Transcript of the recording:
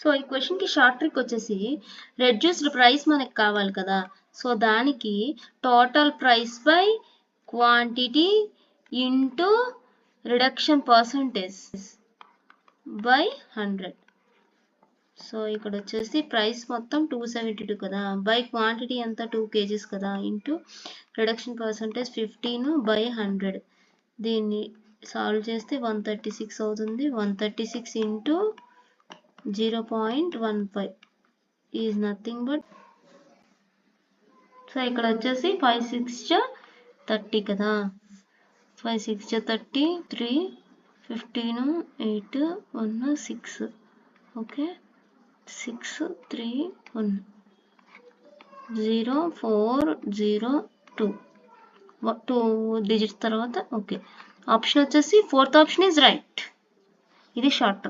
So ఈ క్వశ్చన్కి short trick వచ్చేసి రెడ్యూస్డ్ ప్రైస్ మనకి కావాలి కదా, సో దానికి total price by quantity into reduction percentage by 100. So ఇక్కడ వచ్చేసి ప్రైస్ మొత్తం 272 కదా, బై క్వాంటిటీ ఎంత 2 kgs కదా, ఇంటూ రిడక్షన్ పర్సంటేజ్ 15 బై 100. దీన్ని సాల్వ్ చేస్తే 136 అవుతుంది. 136 into 0.15 is nothing but, so ఇక్కడ వచ్చేసి 5 6 30 కదా, 5 6 30, 3 15 8 1 6. ఓకే, 6 3 1 0 4 0 2 డిజిట్స్ తర్వాత. ఓకే, ఆప్షన్ వచ్చేసి 4th ఆప్షన్ ఈజ్ రైట్. ఇది షార్ట్.